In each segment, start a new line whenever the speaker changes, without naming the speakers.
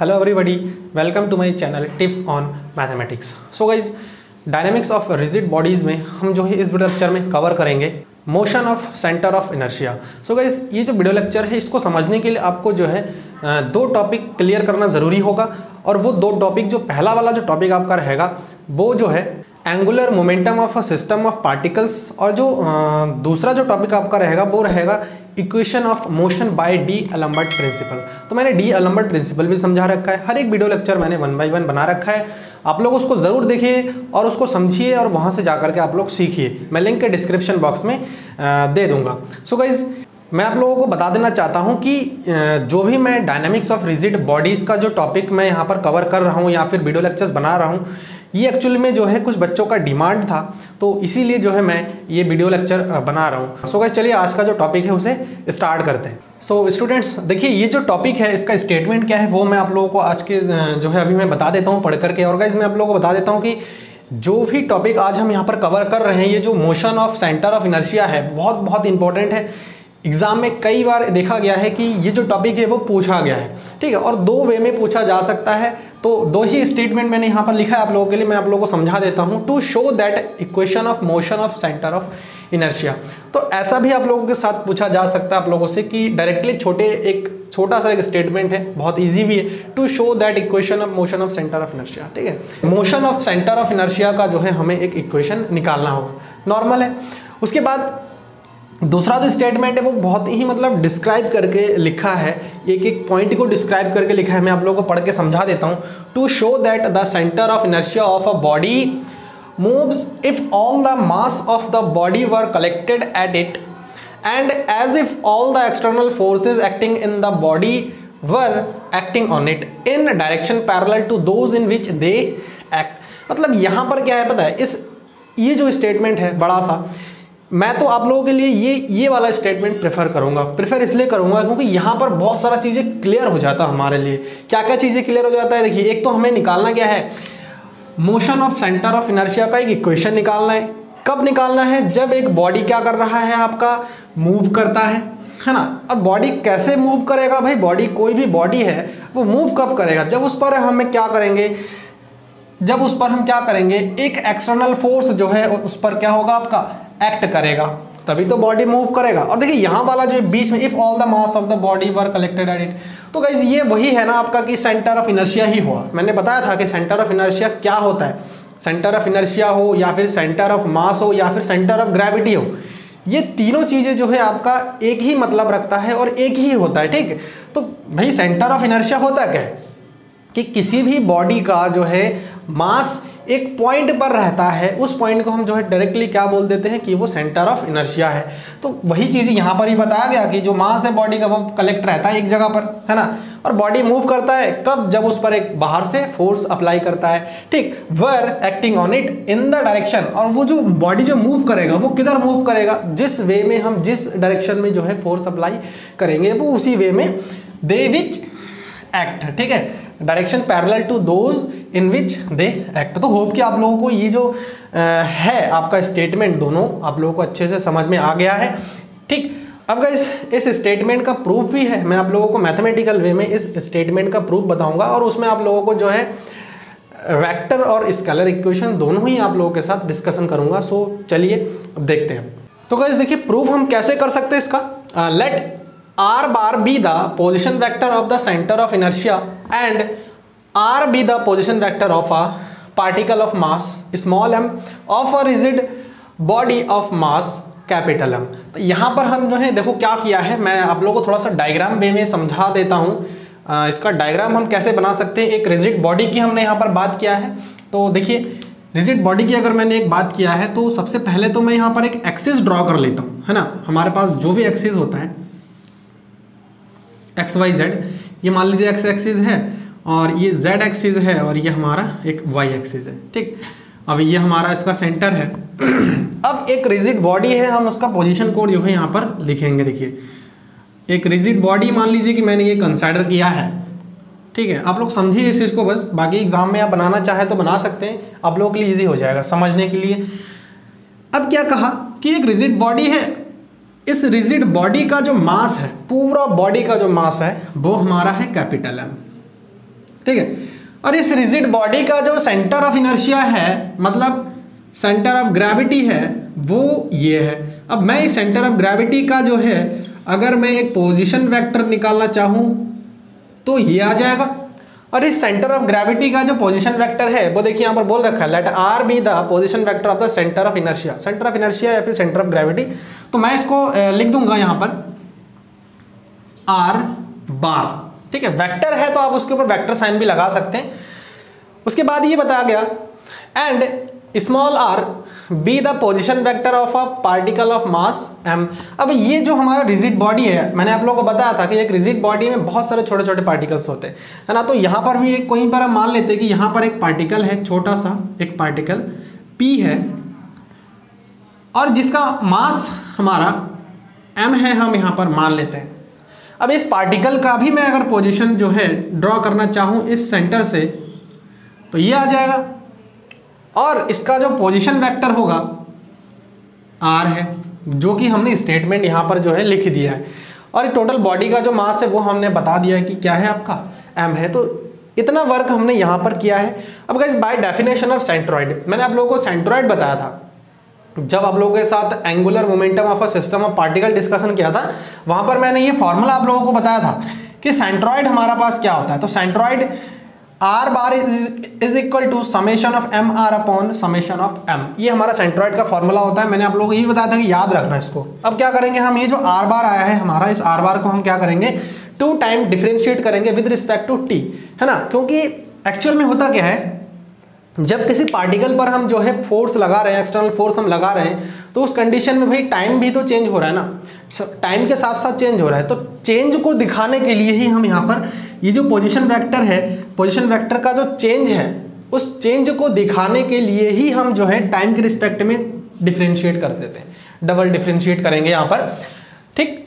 Hello everybody, welcome to my channel tips on mathematics. So guys, dynamics of rigid bodies में हम जो है इस वीडियो लेक्चर में कवर करेंगे motion of centre of inertia. So guys, ये जो वीडियो लेक्चर है इसको समझने के लिए आपको जो है दो टॉपिक क्लियर करना ज़रूरी होगा। और वो दो टॉपिक, जो पहला वाला जो टॉपिक आपका रहेगा वो जो है angular momentum of a system of particles, और जो दूसरा जो टॉपिक आपका रहेगा वो रहेगा equation of motion by D'Alembert principle. तो मैंने डी एलम्बर्ट प्रिंसिपल भी समझा रखा है, हर एक वीडियो लेक्चर मैंने 1 बाय 1 बना रखा है। आप लोग उसको ज़रूर देखिए और उसको समझिए और वहाँ से जाकर के आप लोग सीखिए। मैं लिंक के डिस्क्रिप्शन बॉक्स में दे दूँगा। सो गाइज, मैं आप लोगों को बता देना चाहता हूँ कि जो भी मैं डायनामिक्स ऑफ रिजिड बॉडीज़ का जो टॉपिक मैं यहाँ पर कवर कर रहा हूँ या फिर वीडियो लेक्चर्स बना रहा हूँ, ये एक्चुअली में जो है कुछ बच्चों का डिमांड था, तो इसीलिए जो है मैं ये वीडियो लेक्चर बना रहा हूँ। सो गाइस, चलिए आज का जो टॉपिक है उसे स्टार्ट करते हैं। सो स्टूडेंट्स, देखिए ये जो टॉपिक है इसका स्टेटमेंट क्या है वो मैं आप लोगों को आज के जो है अभी मैं बता देता हूँ पढ़ करके। और गाइस, मैं आप लोगों को बता देता हूँ कि जो भी टॉपिक आज हम यहाँ पर कवर कर रहे हैं, ये जो motion of centre of inertia है, बहुत इंपॉर्टेंट है। एग्जाम में कई बार देखा गया है कि ये जो टॉपिक है वो पूछा गया है, ठीक है, और दो वे में पूछा जा सकता है। तो दो ही स्टेटमेंट मैंने यहाँ पर लिखा है आप लोगों के लिए, मैं आप लोगों को समझा देता हूँ। To show that equation of motion of centre of inertia. तो ऐसा भी आप लोगों के साथ पूछा जा सकता है आप लोगों से कि डायरेक्टली एक छोटा सा एक स्टेटमेंट है, बहुत ईजी भी है। To show that equation of motion of centre of inertia, ठीक है। Motion of centre of inertia का जो है हमें एक इक्वेशन निकालना होगा, नॉर्मल है। उसके बाद दूसरा जो स्टेटमेंट है वो बहुत ही मतलब डिस्क्राइब करके लिखा है, एक पॉइंट को डिस्क्राइब करके लिखा है। मैं आप लोगों को पढ़ के समझा देता हूँ। To show that the centre of inertia of a body moves if all the mass of the body were collected at it and as if all the external forces acting in the body were acting on it in direction parallel to those in which they act. मतलब यहाँ पर क्या है पता है, ये जो statement है बड़ा सा, मैं तो आप लोगों के लिए ये वाला स्टेटमेंट प्रेफर इसलिए करूंगा क्योंकि यहाँ पर बहुत सारा चीज़ें क्लियर हो जाता है हमारे लिए। क्या क्या चीज़ें क्लियर हो जाता है, देखिए, एक तो हमें निकालना क्या है, motion of centre of inertia का एक इक्वेशन निकालना है। कब निकालना है, जब एक बॉडी क्या कर रहा है, आपका मूव करता है ना। अब बॉडी कैसे मूव करेगा भाई, बॉडी कोई भी बॉडी है वो मूव कब करेगा, जब उस पर हम क्या करेंगे, एक एक्सटर्नल फोर्स जो है उस पर क्या होगा, आपका एक्ट करेगा, तभी तो बॉडी मूव करेगा। और देखिए यहाँ वाला जो बीच में, if all the mass of the body were collected at it, तो गाइस ये वही है ना आपका कि सेंटर ऑफ इनर्शिया ही हुआ। मैंने बताया था कि सेंटर ऑफ इनर्शिया क्या होता है, सेंटर ऑफ इनर्शिया हो या फिर सेंटर ऑफ मास हो या फिर सेंटर ऑफ ग्रेविटी हो, ये तीनों चीज़ें जो है आपका एक ही मतलब रखता है और एक ही होता है, ठीक है। तो भाई सेंटर ऑफ इनर्शिया होता क्या है कि किसी भी बॉडी का जो है मास एक पॉइंट पर रहता है, उस पॉइंट को हम जो है डायरेक्टली क्या बोल देते हैं कि वो सेंटर ऑफ इनर्शिया है। तो वही चीज़ यहाँ पर ही बताया गया कि जो मास है बॉडी का वो कलेक्ट रहता है एक जगह पर, है ना, और बॉडी मूव करता है कब, जब उस पर एक बाहर से फोर्स अप्लाई करता है, ठीक। वर acting on it in the direction, और वो जो बॉडी जो मूव करेगा वो किधर मूव करेगा, जिस वे में हम जिस डायरेक्शन में जो है फोर्स अप्लाई करेंगे वो उसी वे में दे विच एक्ट, ठीक है, direction parallel to those in which they act. तो होप कि आप लोगों को ये जो है आपका स्टेटमेंट दोनों आप लोगों को अच्छे से समझ में आ गया है, ठीक। अब गाइस, इस स्टेटमेंट का प्रूफ भी है, मैं आप लोगों को मैथमेटिकल वे में इस स्टेटमेंट का प्रूफ बताऊंगा और उसमें आप लोगों को जो है वेक्टर और स्केलर इक्वेशन दोनों ही आप लोगों के साथ डिस्कशन करूंगा। सो चलिए अब देखते हैं। तो गाइस देखिए, प्रूफ हम कैसे कर सकते हैं इसका। Let R bar be the position vector of the center of inertia and R be the position vector of a particle of mass small m of a rigid body of mass capital M। तो यहाँ पर हम जो है देखो क्या किया है, मैं आप लोगों को थोड़ा सा डायग्राम वे में समझा देता हूँ। इसका डायग्राम हम कैसे बना सकते हैं। एक रिजिड बॉडी की हमने यहाँ पर बात किया है, तो देखिए रिजिड बॉडी की अगर मैंने एक बात किया है तो सबसे पहले तो मैं यहाँ पर एक एक्सिस ड्रॉ कर लेता हूँ, है ना। हमारे पास जो भी एक्सिस होता है एक्स वाई जेड, ये मान लीजिए एक्स एक्सिस है और ये जेड एक्सिस है और ये हमारा एक वाई एक्सिस है, ठीक। अब ये हमारा इसका सेंटर है। अब एक रिजिड बॉडी है, हम उसका पोजीशन कोड जो है यहाँ पर लिखेंगे। देखिए, एक रिजिड बॉडी मान लीजिए कि मैंने ये कंसाइडर किया है, ठीक है। आप लोग समझिए इस चीज़ को बस, बाकी एग्जाम में आप बनाना चाहे तो बना सकते हैं, आप लोगों के लिए ईजी हो जाएगा समझने के लिए। अब क्या कहा कि एक रिजिड बॉडी है, इस रिजिड बॉडी का जो मास है, पूरा बॉडी का जो मास है वो हमारा है कैपिटल एम, ठीक है। और इस रिजिड बॉडी का जो सेंटर ऑफ इनर्शिया है, मतलब सेंटर ऑफ ग्रेविटी है, वो ये है। अब मैं इस सेंटर ऑफ ग्रेविटी का जो है अगर मैं एक पोजीशन वेक्टर निकालना चाहूँ तो ये आ जाएगा। और इस सेंटर ऑफ ग्रेविटी का जो पोजीशन वेक्टर है वो देखिए यहाँ पर बोल रखा है, let R be the position vector of the centre of inertia, centre of inertia या फिर सेंटर ऑफ ग्रेविटी। तो मैं इसको लिख दूंगा यहाँ पर आर बार, ठीक है। वेक्टर है तो आप उसके ऊपर वेक्टर साइन भी लगा सकते हैं। उसके बाद ये बताया गया and small are be the position vector of a particle of mass m। अब ये जो हमारा रिजिड बॉडी है, मैंने आप लोगों को बताया था कि एक रिजिड बॉडी में बहुत सारे छोटे छोटे पार्टिकल्स होते हैं, है ना। तो यहाँ पर भी एक कहीं पर हम मान लेते हैं कि यहाँ पर एक पार्टिकल है, छोटा सा एक पार्टिकल p है, और जिसका मास हमारा m है, हम यहाँ पर मान लेते हैं। अब इस पार्टिकल का भी मैं अगर पोजीशन जो है ड्रॉ करना चाहूँ इस सेंटर से, तो ये आ जाएगा, और इसका जो पोजीशन वेक्टर होगा r है, जो कि हमने स्टेटमेंट यहाँ पर जो है लिख दिया है। और टोटल बॉडी का जो मास है वो हमने बता दिया है कि क्या है, आपका m है। तो इतना वर्क हमने यहाँ पर किया है। अब guys by definition of centroid, मैंने आप लोगों को सेंट्रॉइड बताया था जब आप लोगों के साथ angular momentum of a system of particle discussion किया था, वहां पर मैंने ये फॉर्मूला आप लोगों को बताया था कि सेंट्रॉइड हमारा पास क्या होता है। तो centroid R bar is equal to summation of M R upon summation of M, ये हमारा सेंट्रॉइड का फॉर्मूला होता है। मैंने आप लोगों को ये बताया था कि याद रखना इसको। अब क्या करेंगे हम, ये जो आर बार आया है हमारा, इस आर बार को हम क्या करेंगे, 2 टाइम डिफरेंशिएट करेंगे विद रिस्पेक्ट टू टी, है ना। क्योंकि एक्चुअल में होता क्या है, जब किसी पार्टिकल पर हम जो है फोर्स लगा रहे हैं, एक्सटर्नल फोर्स हम लगा रहे हैं, तो उस कंडीशन में भाई टाइम भी तो चेंज हो रहा है ना, टाइम के साथ साथ चेंज हो रहा है। तो चेंज को दिखाने के लिए ही हम यहाँ पर ये जो पोजीशन वेक्टर है, पोजीशन वेक्टर का जो चेंज है, उस चेंज को दिखाने के लिए ही हम जो है टाइम के रिस्पेक्ट में डिफरेंशिएट कर देते हैं, डबल डिफरेंशिएट करेंगे यहाँ पर, ठीक।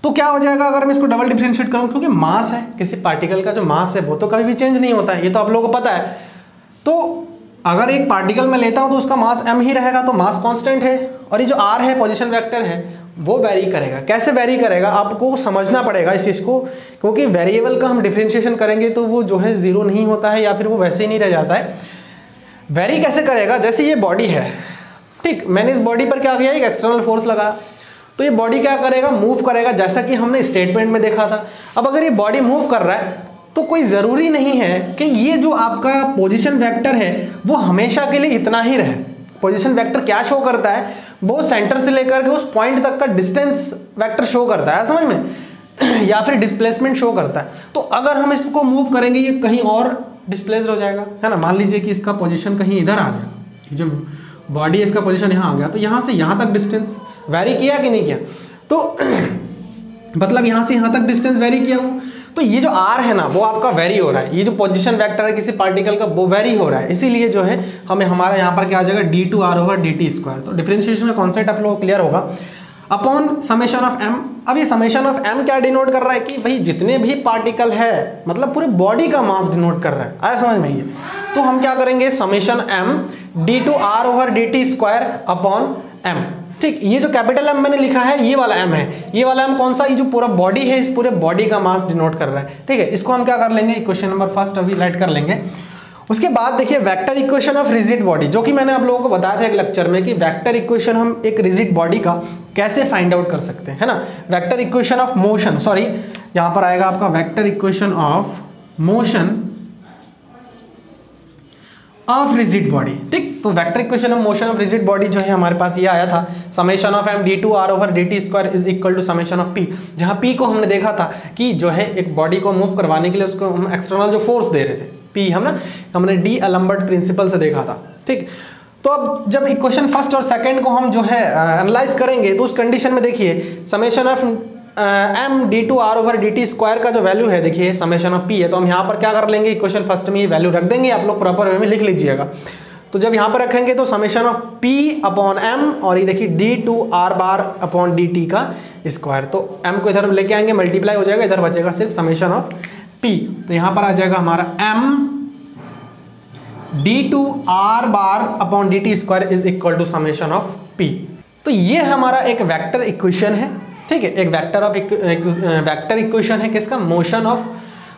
तो क्या हो जाएगा अगर मैं इसको डबल डिफरेंशिएट करूं, क्योंकि मास है किसी पार्टिकल का, जो मास है वो तो कभी भी चेंज नहीं होता है, ये तो आप लोगों को पता है। तो अगर एक पार्टिकल में लेता हूं तो उसका मास m ही रहेगा, तो मास कांस्टेंट है। और ये जो r है पोजीशन वेक्टर है, वो वेरी करेगा। कैसे वेरी करेगा आपको समझना पड़ेगा इस चीज़ को, क्योंकि वेरिएबल का हम डिफरेंशिएशन करेंगे तो वो जो है जीरो नहीं होता है, या फिर वो वैसे ही नहीं रह जाता है। वेरी कैसे करेगा, जैसे ये बॉडी है, ठीक, मैंने इस बॉडी पर क्या किया, एक एक्सटर्नल फोर्स लगाया, तो ये बॉडी क्या करेगा, मूव करेगा, जैसा कि हमने स्टेटमेंट में देखा था। अब अगर ये बॉडी मूव कर रहा है तो कोई ज़रूरी नहीं है कि ये जो आपका पोजीशन वेक्टर है वो हमेशा के लिए इतना ही रहे। पोजीशन वेक्टर क्या शो करता है, वो सेंटर से लेकर के उस पॉइंट तक का डिस्टेंस वेक्टर शो करता है, समझ में, या फिर डिस्प्लेसमेंट शो करता है। तो अगर हम इसको मूव करेंगे ये कहीं और डिस्प्लेस हो जाएगा, है ना। मान लीजिए कि इसका पोजीशन कहीं इधर आ गया, ये जो बॉडी है इसका पोजीशन यहाँ आ गया, तो यहाँ से यहाँ तक डिस्टेंस वेरी किया कि नहीं किया, तो मतलब यहाँ से यहाँ तक डिस्टेंस वेरी किया हो, तो ये जो r है ना वो आपका वेरी हो रहा है। ये जो पोजीशन वेक्टर है किसी पार्टिकल का वो वेरी हो रहा है, इसीलिए जो है हमें हमारा यहाँ पर क्या आ जाएगा, d2r ओवर dt स्क्वायर। तो डिफरेंशिएशन में कॉन्सेप्ट आप लोगों को क्लियर होगा, अपॉन समेशन ऑफ m। अब ये समेशन ऑफ m क्या डिनोट कर रहा है कि भाई जितने भी पार्टिकल है, मतलब पूरे बॉडी का मास डिनोट कर रहा है, आया समझ में ये। तो हम क्या करेंगे, summation m d2r over dt square upon m, ठीक। ये जो कैपिटल M मैंने लिखा है ये वाला M है, ये वाला M कौन सा, ये जो पूरा बॉडी है, इस पूरे बॉडी का मास डिनोट कर रहा है, ठीक है। इसको हम क्या कर लेंगे, इक्वेशन नंबर फर्स्ट अभी राइट कर लेंगे। उसके बाद देखिए vector equation of rigid body, जो कि मैंने आप लोगों को बताया था एक लेक्चर में कि वेक्टर इक्वेशन हम एक रिजिड बॉडी का कैसे फाइंड आउट कर सकते हैं, है ना। Vector equation of motion, sorry यहाँ पर आएगा आपका vector equation of motion of rigid body, ठीक। तो vector equation of motion of rigid body जो है हमारे पास ये आया था, summation of m d2r over dt square is equal to summation of p, जहाँ p को हमने देखा था कि जो है एक बॉडी को मूव करवाने के लिए उसको हम एक्सटर्नल जो फोर्स दे रहे थे p, हमने डी अलेम्बर्ट प्रिंसिपल से देखा था, ठीक। तो अब जब इक्वेशन फर्स्ट और सेकंड को हम जो है एनालाइज करेंगे तो उस कंडीशन में देखिए summation of m d2r over dt square का जो वैल्यू है, देखिए समेशन ऑफ p है, तो हम यहाँ पर क्या कर लेंगे, इक्वेशन फर्स्ट में ये वैल्यू रख देंगे, आप लोग प्रॉपर वे में लिख लीजिएगा। तो जब यहाँ पर रखेंगे तो summation of p upon m, और ये देखिए d2r बार अपॉन dt का स्क्वायर, तो m को इधर लेके आएंगे, मल्टीप्लाई हो जाएगा, इधर बचेगा सिर्फ समेशन ऑफ p। तो यहाँ पर आ जाएगा हमारा m d2r bar upon dt square is equal to summation of p। तो ये हमारा एक वेक्टर इक्वेशन है, ठीक है, एक वेक्टर इक्वेशन है किसका, motion of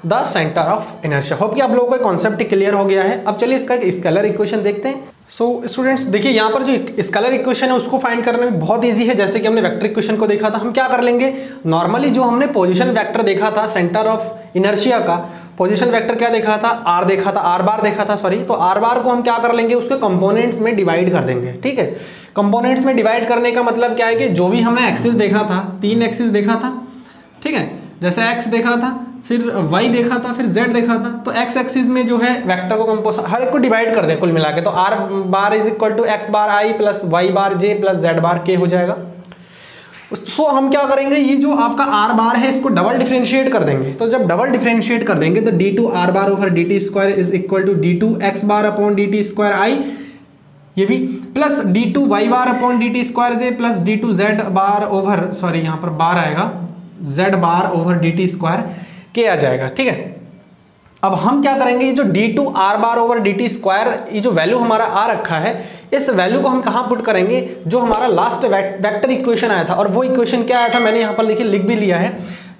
the centre of inertia. Hope कि आप लोगों को कॉन्सेप्ट क्लियर हो गया है। अब चलिए इसका एक स्केलर इक्वेशन देखते हैं। सो स्टूडेंट्स देखिए यहाँ पर जो स्केलर इक्वेशन है उसको फाइंड करने में बहुत ईजी है। जैसे कि हमने वेक्टर इक्वेशन को देखा था, हम क्या कर लेंगे, नॉर्मली जो हमने पोजीशन वेक्टर देखा था सेंटर ऑफ इनर्शिया का, पोजीशन वेक्टर क्या देखा था, आर देखा था, आर बार देखा था सॉरी, तो आर बार को हम क्या कर लेंगे, उसके कंपोनेंट्स में डिवाइड कर देंगे। ठीक है, कंपोनेंट्स में डिवाइड करने का मतलब क्या है कि जो भी हमने एक्सिस देखा था, 3 एक्सिस देखा था, ठीक है, जैसे एक्स देखा था, फिर वाई देखा था, फिर जेड देखा था, तो एक्स एक्सिस में जो है वेक्टर को कंपोज हर एक को डिवाइड कर दें कुल मिला के, तो R bar is equal to X bar I plus Y bar J plus Z bar K हो जाएगा। सो हम क्या करेंगे, ये जो आपका आर बार है इसको डबल डिफरेंशिएट कर देंगे। तो जब डबल डिफरेंशिएट कर देंगे तो D two R bar over D T square is equal to D two X bar upon D T square I, ये भी plus D two Y bar upon D T square J plus D two Z bar over, sorry यहाँ पर bar आएगा, Z bar over D T square K आ जाएगा। ठीक है, अब हम क्या करेंगे, ये जो D two R bar over D T square, ये जो वैल्यू हमारा आ रखा है, इस वैल्यू को हम कहाँ पुट करेंगे, जो हमारा लास्ट वेक्टर इक्वेशन आया था, और वो इक्वेशन क्या आया था मैंने यहाँ पर लिख भी लिया है,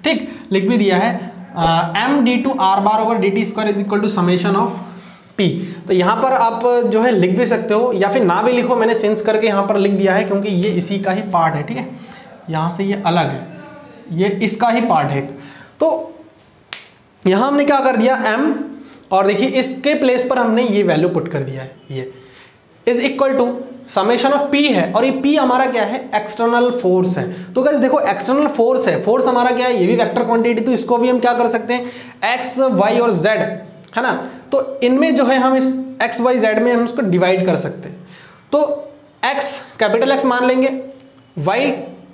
ठीक, लिख भी दिया है, M D two R bar over D T square is equal to summation of P. तो यहाँ पर आप जो है लिख भी सकते हो या फिर ना भी लिखो, मैंने सेंस करके यहाँ पर लिख दिया है क्योंकि ये इसी का ही पार्ट है। ठीक है, यहाँ से ये अलग है, ये इसका ही पार्ट है। तो यहाँ हमने क्या कर दिया, m, और देखिए इसके प्लेस पर हमने ये वैल्यू पुट कर दिया है, ये is equal to summation of p है, और ये p हमारा क्या है, एक्सटर्नल फोर्स है। तो गाइस देखो एक्सटर्नल फोर्स है, फोर्स हमारा क्या है, ये भी वेक्टर क्वांटिटी, तो इसको भी हम क्या कर सकते हैं, x, y और z है ना, तो इनमें जो है हम इस x, y, z में हम इसको डिवाइड कर सकते हैं। तो x कैपिटल X मान लेंगे, y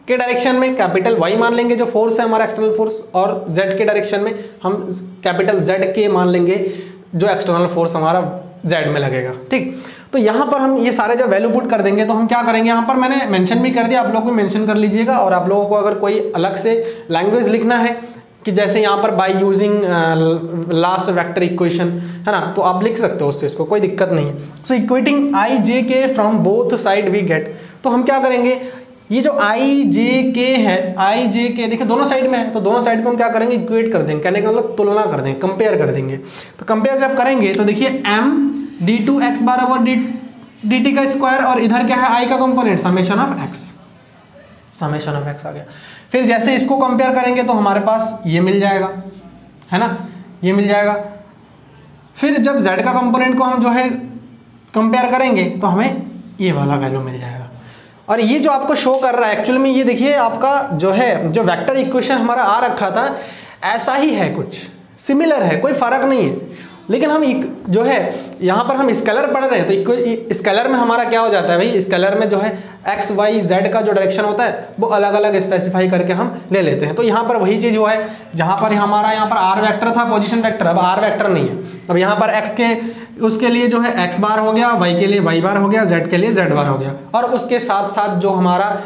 के डायरेक्शन में कैपिटल Y मान लेंगे जो फोर्स है हमारा एक्सटर्नल फोर्स, और Z के डायरेक्शन में हम कैपिटल Z के मान लेंगे जो एक्सटर्नल फोर्स हमारा Z में लगेगा। ठीक, तो यहाँ पर हम ये सारे जब वैल्यू पुट कर देंगे तो हम क्या करेंगे, यहाँ पर मैंने मेंशन भी कर दिया, आप लोग भी मेंशन कर लीजिएगा। और आप लोगों को अगर कोई अलग से लैंग्वेज लिखना है कि जैसे यहाँ पर by using last vector equation है ना, तो आप लिख सकते हो उस चीज़ को, कोई दिक्कत नहीं है। सो equating I J K from both side we get, तो हम क्या करेंगे, ये जो आई जे के है, आई जे के देखिए दोनों साइड में है, तो दोनों साइड को हम क्या करेंगे, इक्वेट कर देंगे, कहने का मतलब तुलना कर देंगे, कंपेयर कर देंगे। तो कंपेयर जब करेंगे तो देखिए m D two X bar over D T का स्क्वायर, और इधर क्या है आई का component summation of x, summation of x आ गया। फिर जैसे इसको कंपेयर करेंगे तो हमारे पास ये मिल जाएगा, है ना, ये मिल जाएगा। फिर जब z का कंपोनेंट को हम जो है कंपेयर करेंगे तो हमें ये वाला वैल्यू मिल जाएगा। और ये जो आपको शो कर रहा है एक्चुअल में, ये देखिए आपका जो है जो वेक्टर इक्वेशन हमारा आ रखा था ऐसा ही है, कुछ सिमिलर है, कोई फर्क नहीं है। लेकिन हम जो है यहाँ पर हम स्केलर पढ़ रहे हैं, तो स्केलर में हमारा क्या हो जाता है भाई, स्केलर में जो है एक्स वाई जेड का जो डायरेक्शन होता है वो अलग अलग स्पेसिफाई करके हम ले लेते हैं। तो यहाँ पर वही चीज़ हुआ है, जहाँ पर हमारा यहाँ पर आर वेक्टर था पोजीशन वेक्टर, अब आर वेक्टर नहीं है। अब यहाँ पर एक्स के उसके लिए जो है एक्स बार हो गया, वाई के लिए वाई बार हो गया, जेड के लिए जेड बार हो गया, और उसके साथ साथ जो हमारा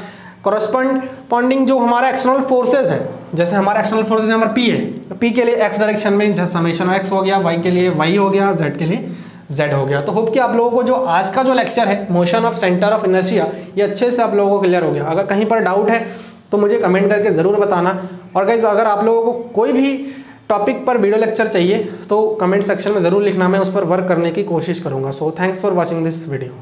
कॉरस्पॉन्डिंग जो हमारा एक्सटर्नल फोर्सेज है, जैसे हमारा एक्सटर्नल फोर्सेज हमारा पी है, तो पी के लिए एक्स डायरेक्शन में समेशन एक्स हो गया, वाई के लिए वाई हो गया, जेड के लिए जेड हो गया। तो होप कि आप लोगों को जो आज का जो लेक्चर है motion of centre of inertia, ये अच्छे से आप लोगों को क्लियर हो गया। अगर कहीं पर डाउट है तो मुझे कमेंट करके ज़रूर बताना। और गाइस अगर आप लोगों को कोई भी टॉपिक पर वीडियो लेक्चर चाहिए तो कमेंट सेक्शन में ज़रूर लिखना, मैं उस पर वर्क करने की कोशिश करूँगा। So thanks for watching this video.